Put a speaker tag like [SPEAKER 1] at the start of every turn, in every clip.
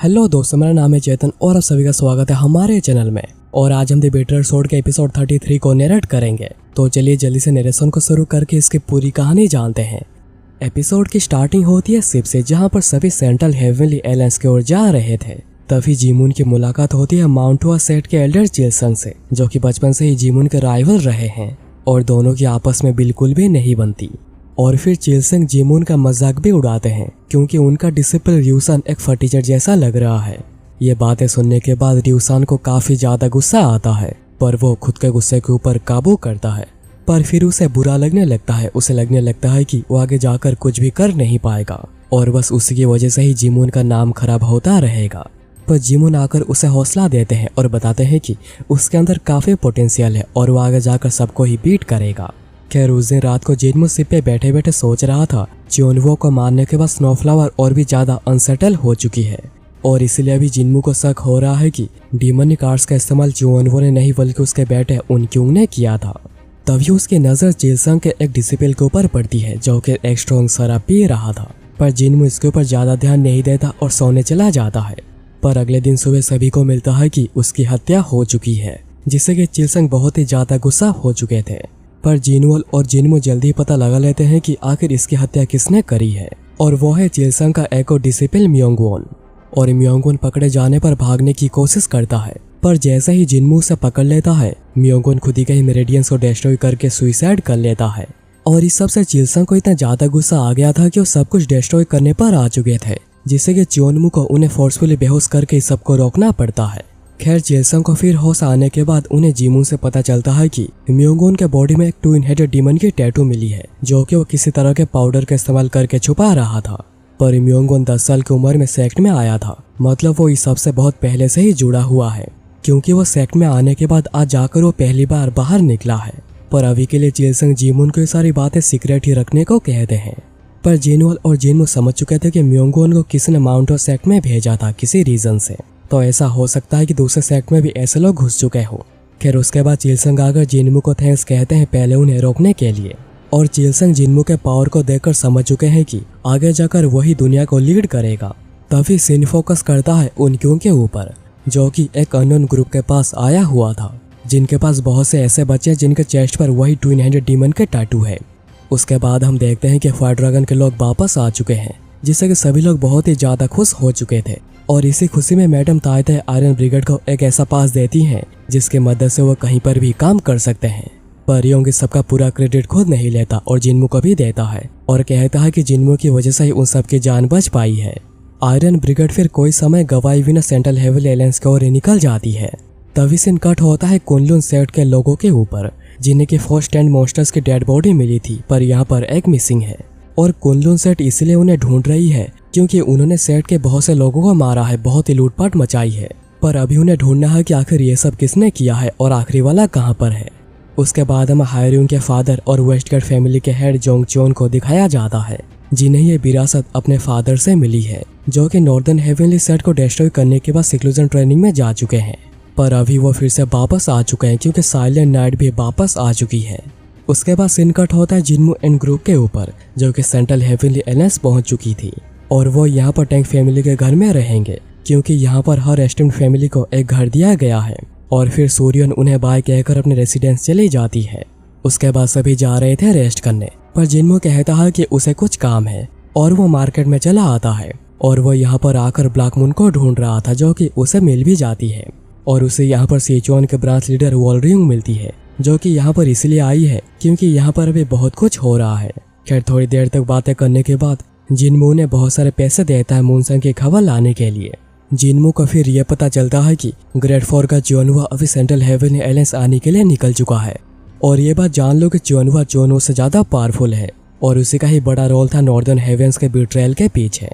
[SPEAKER 1] Hello दोस्तों, मेरा नाम है चेतन और आप सभी का स्वागत है हमारे चैनल में। और आज हम द बेटर सोर्ड के एपिसोड 33 को नरेट करेंगे। तो चलिए जल्दी से नरेशन को शुरू करके इसकी पूरी कहानी जानते हैं। एपिसोड की स्टार्टिंग होती है शिप से, जहां पर सभी सेंट्रल हेवनली एलायंस की ओर जा रहे थे। तभी जीमून की मुलाकात होती है माउंट हुआ सेट के एल्डर चिल्सन से, जो कि बचपन से ही जीमून के राइवल रहे हैं और दोनों की आपस में बिल्कुल भी नहीं बनती। और फिर चिल्सन जीमून का मजाक भी उड़ाते हैं क्योंकि उनका डिसिपल र्यूसान एक फटीचर जैसा लग रहा है। ये बातें सुनने के बाद र्यूसान को काफी ज्यादा गुस्सा आता है, पर वो खुद के गुस्से के ऊपर काबू करता है। पर फिर उसे बुरा लगने लगता है। उसे लगने लगता है कि वो आगे जाकर कुछ भी कर नहीं पाएगा और बस उसी की वजह से ही जीमून का नाम खराब होता रहेगा। पर जीमून आकर उसे हौसला देते हैं और बताते हैं कि उसके अंदर काफी पोटेंशियल है और वो आगे जाकर सबको ही बीट करेगा। खैर उस दिन रात को जिनमू शिप पे बैठे बैठे सोच रहा था चियोनवो को मारने के बाद स्नोफ्लावर और भी ज्यादा अनसेटल हो चुकी है और इसलिए अभी जिनमू को शक हो रहा है कि डीमनिक आर्ट्स का इस्तेमाल चियोनवो ने नहीं बल्कि उसके बेटे उनक्यूंग ने किया था। तभी उसकी नजर चिल्सन के एक डिसिपल के ऊपर पड़ती है जो कि एक स्ट्रॉन्ग शराब पी रहा था। पर जिनमू इसके ऊपर ज्यादा ध्यान नहीं देता और सोने चला जाता है। पर अगले दिन सुबह सभी को मिलता है कि उसकी हत्या हो चुकी है, जिससे कि चिल्सन बहुत ही ज्यादा गुस्सा हो चुके थे। पर जिनवोल और जिनमू जल्दी पता लगा लेते हैं कि आखिर इसकी हत्या किसने करी है, और वो है चिल्सन का एको डिसिपल म्योंगवोन। और म्योंगवोन पकड़े जाने पर भागने की कोशिश करता है, पर जैसे ही जिनमू उसे पकड़ लेता है म्योंगवोन खुद ही के मेरिडियंस को डिस्ट्रॉय करके सुइसाइड कर लेता है। और इस सबसे चिल्सन को इतना ज्यादा गुस्सा आ गया था कि वो सब कुछ डिस्ट्रॉय करने पर आ चुके थे, जिससे कि चियोनवो को उन्हें फोर्सफुली बेहोश करके इस सबको रोकना पड़ता है। खैर चिल्सन को फिर होश आने के बाद उन्हें जीमून से पता चलता है कि म्योंगवोन के बॉडी में एक ट्विन हेडेड डीमन की टैटू मिली है, जो कि वो किसी तरह के पाउडर का इस्तेमाल करके छुपा रहा था। पर म्योंगवोन 10 साल की उम्र में सेक्ट में आया था, मतलब वो इस सबसे बहुत पहले से ही जुड़ा हुआ है, क्योंकि वो सेक्ट में आने के बाद आज जाकर वो पहली बार बाहर निकला है। पर अभी के लिए चिल्सन जीमून को ये सारी बातें सीक्रेट ही रखने को कहते हैं। पर जिनवोल और जिनमू समझ चुके थे कि म्योंगवोन को किसी ने माउंट सेक्ट में भेजा था किसी रीजन से, तो ऐसा हो सकता है कि दूसरे सेक्ट में भी ऐसे लोग घुस चुके हो। खैर उसके बाद चिल्सन आकर जिनमू को थैंक्स कहते हैं पहले उन्हें रोकने के लिए। और चिल्सन जिनमू के पावर को देखकर समझ चुके हैं कि आगे जाकर वही दुनिया को लीड करेगा। तभी सीन फोकस करता है उनक्यूंग के ऊपर, जो कि एक अननोन ग्रुप के पास आया हुआ था, जिनके पास बहुत से ऐसे बच्चे जिनके चेस्ट पर वही ट्विन हेडेड डीमन के टैटू है। उसके बाद हम देखते हैं कि फायर ड्रैगन के लोग वापस आ चुके हैं, जिससे कि सभी लोग बहुत ही ज्यादा खुश हो चुके थे। और इसी खुशी में मैडम तायते आयरन ब्रिगेड को एक ऐसा पास देती हैं जिसके मदद से वो कहीं पर भी काम कर सकते हैं। पर योंग सबका पूरा क्रेडिट खुद नहीं लेता और जिनमू को भी देता है और कहता है कि जिनमू की वजह से ही उन सबकी जान बच पाई है। आयरन ब्रिगेड फिर कोई समय गवाई बिना सेंट्रल हेवनली एलायंस की ओर निकल जाती है। तभी सीन कट होता है कुनलुन सेट के लोगों के ऊपर, जिन्हें की फर्स्ट एंड मॉन्स्टर्स की डेड बॉडी मिली थी, पर यहाँ पर एक मिसिंग है। और कुनलुन सेट इसलिए उन्हें ढूंढ रही है क्योंकि उन्होंने सेट के बहुत से लोगों को मारा है, बहुत ही लूटपाट मचाई है। पर अभी उन्हें ढूंढना है कि आखिर ये सब किसने किया है और आखिरी वाला कहाँ पर है। उसके बाद हम हायरिंग के फादर और वेस्टगेट फैमिली के हेड जोंगचोन को दिखाया जाता है, जिन्हें ये विरासत अपने फादर से मिली है, जो कि नॉर्दर्न हेवनली सेट को डिस्ट्रॉय करने के बाद सिक्लूजन ट्रेनिंग में जा चुके हैं। पर अभी वो फिर से वापस आ चुके हैं क्योंकि साइलेंट नाइट भी वापस आ चुकी है। उसके बाद सीन कट होता है जिनमू एंड ग्रुप के ऊपर, जो कि सेंट्रल हेवनली एलायंस पहुंच चुकी थी और वो यहाँ पर टैंक फैमिली के घर में रहेंगे, क्योंकि यहाँ पर हर एस्टेम्ड फैमिली को एक घर दिया गया है। और फिर सूर्यन उन्हें बाय कहकर अपने रेसिडेंस चली जाती है। उसके बाद सभी जा रहे थे रेस्ट करने, पर जिनमू कहता है कि उसे कुछ काम है और वो मार्केट में चला आता है। और वो यहाँ पर आकर ब्लैक मून को ढूंढ रहा था, जो कि उसे मिल भी जाती है। और उसे यहाँ पर सिचुआन के ब्रांच लीडर वॉलरिंग मिलती है, जो कि यहाँ पर इसलिए आई है क्योंकि यहाँ पर अभी बहुत कुछ हो रहा है। खैर थोड़ी देर तक बातें करने के बाद जिनमू ने बहुत सारे पैसे देता है मूनसन की खबर लाने के लिए। जिनमू को फिर यह पता चलता है कि ग्रेट फोर का चियोनवो अभी सेंट्रल हेवनली एलायंस आने के लिए निकल चुका है। और ये बात जान लो कि चियोनवो से ज्यादा पावरफुल है और उसी का ही बड़ा रोल था नॉर्दर्न हेवेंस के बिट्रेयल के पीछे।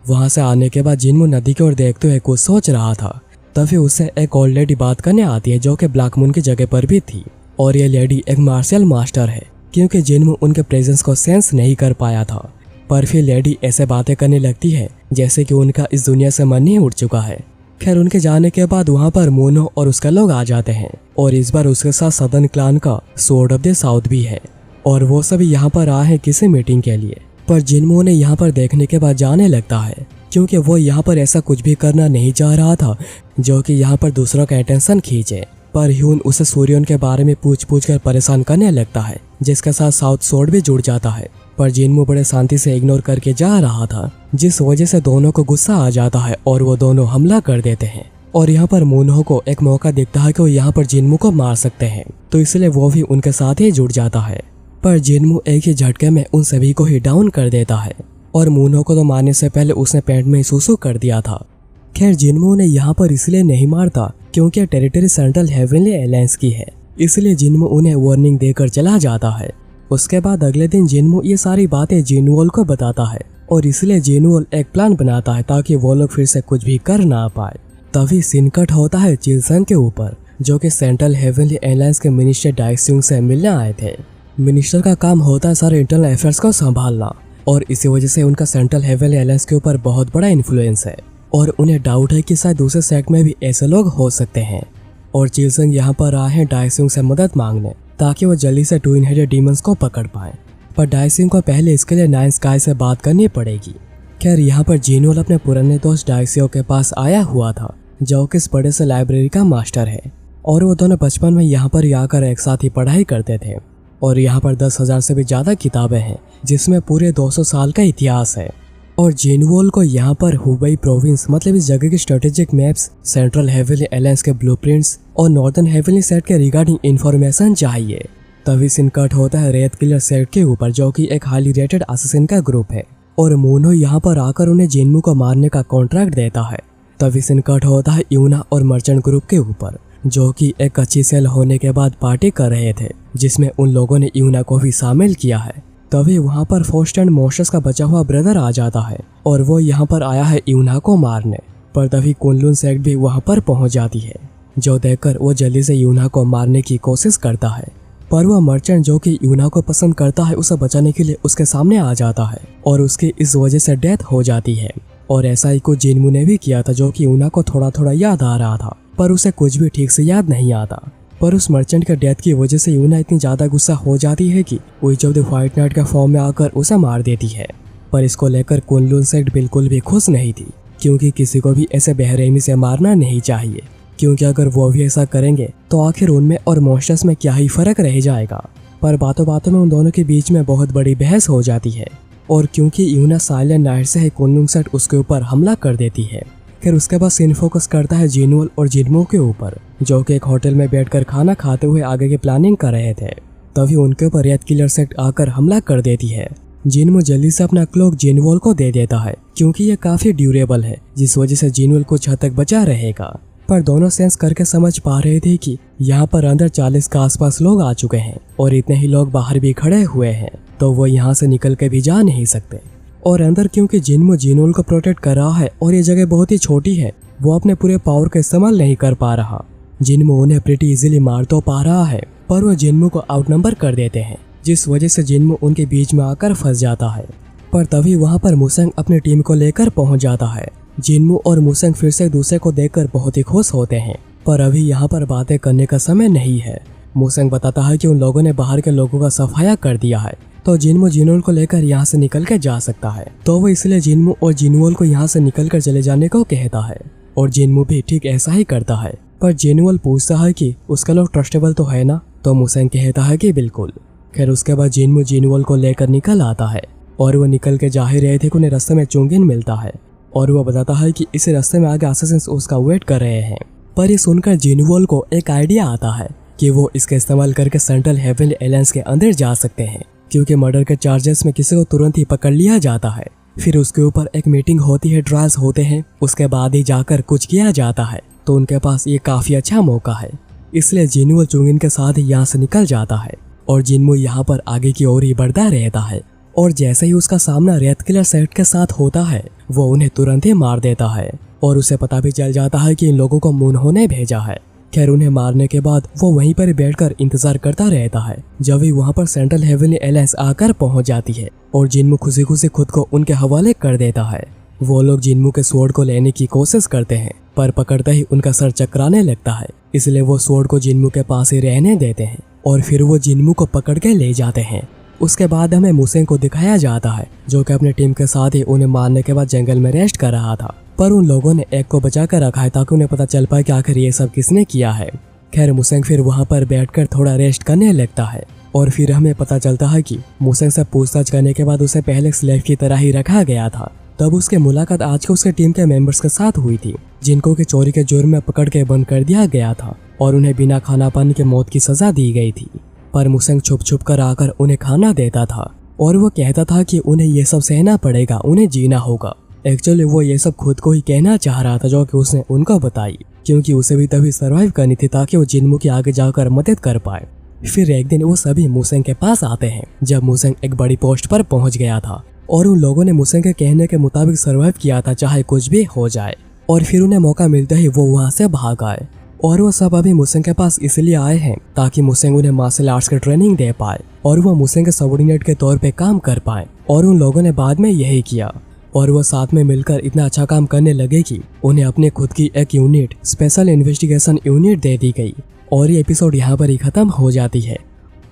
[SPEAKER 1] वहां से आने के बाद जिनमू नदी की ओर देखते हुए कुछ सोच रहा था, तभी उससे एक ओल्ड लेडी बात करने आती है, जो कि ब्लैक मून की जगह पर भी थी। और ये लेडी एक मार्शल मास्टर है, क्योंकि जिनमू उनके प्रेजेंस को सेंस नहीं कर पाया था। पर फिर लेडी ऐसे बातें करने लगती है जैसे कि उनका इस दुनिया से मन ही उठ चुका है। खैर उनके जाने के बाद वहाँ पर मोनो और उसका लोग आ जाते हैं और इस बार उसके साथ सदर्न क्लान का स्वॉर्ड ऑफ द साउथ भी है और वो सभी यहाँ पर आए हैं किसी मीटिंग के लिए। पर जिनमू ने यहाँ पर देखने के बाद जाने लगता है क्योंकि वो यहाँ पर ऐसा कुछ भी करना नहीं चाह रहा था जो कि यहाँ पर दूसरों का अटेंशन खींचे। पर ह्यून उसे सूर्योन के बारे में पूछ कर परेशान करने लगता है, जिसके साथ साउथ स्वॉर्ड भी जुड़ जाता है। पर जिनमू बड़े शांति से इग्नोर करके जा रहा था, जिस वजह से दोनों को गुस्सा आ जाता है और वो दोनों हमला कर देते हैं। और यहाँ पर मूनहो को एक मौका दिखता है कि वो यहाँ पर जिनमू को मार सकते हैं, तो इसलिए वो भी उनके साथ ही जुड़ जाता है। पर जिनमू एक ही झटके में उन सभी को ही डाउन कर देता है और मूनहो को तो मारने से पहले उसने पैंट में ही सुसु कर दिया था। खैर जिनमू ने यहाँ पर इसलिए नहीं मारता क्योंकि टेरिटरी सेंट्रल हेवनली एलायंस की है, इसलिए जिनमू उन्हें वार्निंग देकर चला जाता है। उसके बाद अगले दिन जिनमू ये सारी बातें जिनवोल को बताता है और इसलिए जिनवोल एक प्लान बनाता है ताकि वो लोग फिर से कुछ भी कर ना पाए। तभी सीन कट होता है चिलसंग के ऊपर, जो कि सेंट्रल हेवनली एलायंस के मिनिस्टर डाइस्यूंग से मिलने आए थे। मिनिस्टर का काम होता है सारे इंटरनल अफेयर्स को संभालना और इसी वजह से उनका सेंट्रल हेवनली एलायंस के ऊपर बहुत बड़ा इन्फ्लुएंस है और उन्हें डाउट है कि शायद दूसरे सेक्ट में भी ऐसे लोग हो सकते हैं। और चिलसंग यहाँ पर आए हैं डाइस्यूंग से मदद मांगने ताकि वो जल्दी से ट्विन हेडेड डीमंस को पकड़ पाए। पर डाइस्यूंग को पहले इसके लिए नाइन स्काई से बात करनी पड़ेगी। खैर यहाँ पर जिनवोल अपने पुराने दोस्त डाइस्यूंग के पास आया हुआ था, जो कि इस बड़े से लाइब्रेरी का मास्टर है और वो दोनों बचपन में यहाँ पर आकर एक साथ ही पढ़ाई करते थे। और यहाँ पर 10,000 से भी ज़्यादा किताबें हैं, जिसमें पूरे 200 साल का इतिहास है। और जिनवोल को यहाँ पर हुबई प्रोविंस मतलब इस जगह की strategic maps, central heavenly alliance के ब्लूप्रिंट्स और नॉर्दर्न हेवनली सेट के रिगार्डिंग इंफॉर्मेशन चाहिए। तभी सीन कट होता है रेत किलर सेट के ऊपर, जो कि एक हाईली रेटेड असिसिन का ग्रुप है और मूनहो यहाँ पर आकर उन्हें जिनमू को मारने का कॉन्ट्रैक्ट देता है। तभी सीन कट होता है यूना और मर्चेंट ग्रुप के ऊपर, जो कि एक अच्छी सेल होने के बाद पार्टी कर रहे थे, जिसमें उन लोगों ने यूना को भी शामिल किया है। तभी वहाँ पर फोस्ट एंड मोस्टस का बचा हुआ ब्रदर आ जाता है और वो यहाँ पर आया है यूना को मारने। पर तभी कुनलुन सेक्ट भी वहाँ पर पहुँच जाती है, जो देखकर वो जल्दी से यूना को मारने की कोशिश करता है। पर वह मर्चेंट जो कि यूना को पसंद करता है, उसे बचाने के लिए उसके सामने आ जाता है और उसकी इस वजह से डेथ हो जाती है। और ऐसा ही कुछ जिनमू ने भी किया था, जो कि यूना को थोड़ा थोड़ा याद आ रहा था, पर उसे कुछ भी ठीक से याद नहीं आता। पर उस मर्चेंट के डेथ की वजह से यूना इतनी ज़्यादा गुस्सा हो जाती है कि which of the white night के फॉर्म में आकर उसे मार देती है। पर इसको लेकर कुनलुन सेक्ट बिल्कुल भी खुश नहीं थी, क्योंकि किसी को भी ऐसे बेरहमी से मारना नहीं चाहिए, क्योंकि अगर वो भी ऐसा करेंगे तो आखिर उनमें और मॉन्स्टर्स में क्या ही फर्क रह जाएगा। पर बातों बातों में उन दोनों के बीच में बहुत बड़ी बहस हो जाती है और क्योंकि यूना साइलेंट नाइट से है, कुनलुन सेक्ट उसके ऊपर हमला कर देती है। फिर उसके बाद सीन फोकस करता है जिनवोल और जिनमू के ऊपर, जो कि एक होटल में बैठकर खाना खाते हुए आगे की प्लानिंग कर रहे थे। तभी उनके ऊपर रेड किलर सेक्ट आकर हमला कर देती है। जिनमू जल्दी से अपना क्लोक जिनवोल को दे देता है, क्योंकि ये काफी ड्यूरेबल है, जिस वजह से जिनवोल कुछ हद तक बचा रहेगा। पर दोनों सेंस करके समझ पा रहे थे कि यहाँ पर अंदर 40 के आसपास लोग आ चुके हैं और इतने ही लोग बाहर भी खड़े हुए हैं, तो वो यहाँ से निकल के भी जा नहीं सकते। और अंदर क्योंकि जिनमू जिनवोल को प्रोटेक्ट कर रहा है और ये जगह बहुत ही छोटी है, वो अपने पूरे पावर का इस्तेमाल नहीं कर पा रहा। जिनमू उन्हें प्रीटी इजीली मार तो पा रहा है, पर वो जिनमू को आउटनंबर कर देते हैं, जिस वजह से जिनमू उनके बीच में आकर फंस जाता है। पर तभी वहाँ पर मुसेंग अपनी टीम को लेकर पहुँच जाता है। जिनमू और मुसेंग फिर से एक दूसरे को देखकर बहुत ही खुश होते हैं, पर अभी यहाँ पर बातें करने का समय नहीं है। मुसेंग बताता है कि उन लोगों ने बाहर के लोगों का सफाया कर दिया है, तो जिनमू जिनवोल को लेकर यहाँ से निकल कर जा सकता है। तो वो इसलिए जिनमू और जिनवोल को यहाँ से निकल कर चले जाने को कहता है और जिनमू भी ठीक ऐसा ही करता है। पर जिनवोल पूछता है कि उसका लोग ट्रस्टेबल तो है ना, तो मुसेंग कहता है कि बिल्कुल। खैर उसके बाद जिनमू जिनवोल को लेकर निकल आता है और वो निकल के जा ही रहे थे कि उन्हें रास्ते में चुंगिन मिलता है और वो बताता है कि इस रास्ते में आगे असैसिन्स उसका वेट कर रहे हैं। पर ये सुनकर जिनवोल को एक आइडिया आता है कि वो इसका इस्तेमाल करके सेंट्रल हेवनली एलायंस के अंदर जा सकते हैं, क्योंकि मर्डर के चार्जेस में किसी को तुरंत ही पकड़ लिया जाता है। फिर उसके ऊपर एक मीटिंग होती है, ट्रायल्स होते हैं, उसके बाद ही जाकर कुछ किया जाता है, तो उनके पास ये काफी अच्छा मौका है। इसलिए जिनवोल चुंगिन के साथ ही यहाँ से निकल जाता है और जिनमू यहाँ पर आगे की ओर ही बढ़ता रहता है। और जैसे ही उसका सामना रेड किलर सेक्ट के साथ होता है, वो उन्हें तुरंत ही मार देता है और उसे पता भी चल जाता है कि इन लोगों को मूनहो ने भेजा है। खैर उन्हें मारने के बाद वो वहीं पर बैठकर इंतजार करता रहता है, जब ही वहाँ पर सेंट्रल हेवनली एलायंस आकर पहुँच जाती है और जिनमू खुशी खुशी खुद को उनके हवाले कर देता है। वो लोग जिनमू के स्वॉर्ड को लेने की कोशिश करते हैं, पर पकड़ते ही उनका सर चकराने लगता है, इसलिए वो स्वॉर्ड को जिनमू के पास ही रहने देते हैं और फिर वो जिनमू को पकड़ के ले जाते हैं। उसके बाद हमें मुसेंग को दिखाया जाता है जो कि अपने टीम के साथ ही उन्हें मारने के बाद जंगल में रेस्ट कर रहा था, पर उन लोगों ने एक को बचा कर रखा है ताकि उन्हें पता चल पाए कि आखिर ये सब किसने किया है। खैर मुसेंग फिर वहाँ पर बैठकर थोड़ा रेस्ट करने लगता है और फिर हमें पता चलता है कि मुसेंग से पूछताछ करने के बाद उसे पहले स्लेव की तरह ही रखा गया था। तब उसकी मुलाकात आज के उसके टीम के मेंबर्स के साथ हुई थी जिनको कि चोरी के जुर्म में पकड़ के बंद कर दिया गया था और उन्हें बिना खाना पानी के मौत की सजा दी गई थी। पर मुसेंग छुप छुप कर आकर उन्हें खाना देता था और वो कहता था कि उन्हें ये सब सहना पड़ेगा, उन्हें जीना होगा। एक्चुअली वो ये सब खुद को ही कहना चाह रहा था जो कि उसने उनको बताई, क्योंकि उसे भी तभी सरवाइव करनी थी ताकि वो जिन्मू की आगे जाकर मदद कर पाए। फिर एक दिन वो सभी मुसेंग के पास आते हैं जब मुसेंग एक बड़ी पोस्ट पर पहुंच गया था और उन लोगों ने मुसेंग के कहने के मुताबिक सरवाइव किया था चाहे कुछ भी हो जाए। और फिर उन्हें मौका मिलते ही वो वहाँ से भाग आए और वो सब अभी मुसेंग के पास इसलिए आए हैं ताकि मुसेंग उन्हें मार्शल आर्ट्स की ट्रेनिंग दे पाए और वो मुसेंग के सबऑर्डिनेट के तौर पे काम कर पाए। और उन लोगों ने बाद में यही किया और वो साथ में मिलकर इतना अच्छा काम करने लगे कि उन्हें अपने खुद की एक यूनिट स्पेशल इन्वेस्टिगेशन यूनिट दे दी गई। और ये एपिसोड यहाँ पर ही खत्म हो जाती है।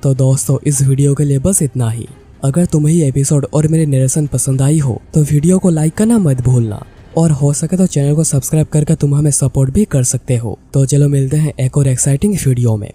[SPEAKER 1] तो दोस्तों इस वीडियो के लिए बस इतना ही। अगर तुम्हें ये एपिसोड और मेरी नरेशन पसंद आई हो तो वीडियो को लाइक करना मत भूलना और हो सके तो चैनल को सब्सक्राइब करके तुम हमें सपोर्ट भी कर सकते हो। तो चलो मिलते हैं एक और एक्साइटिंग वीडियो में।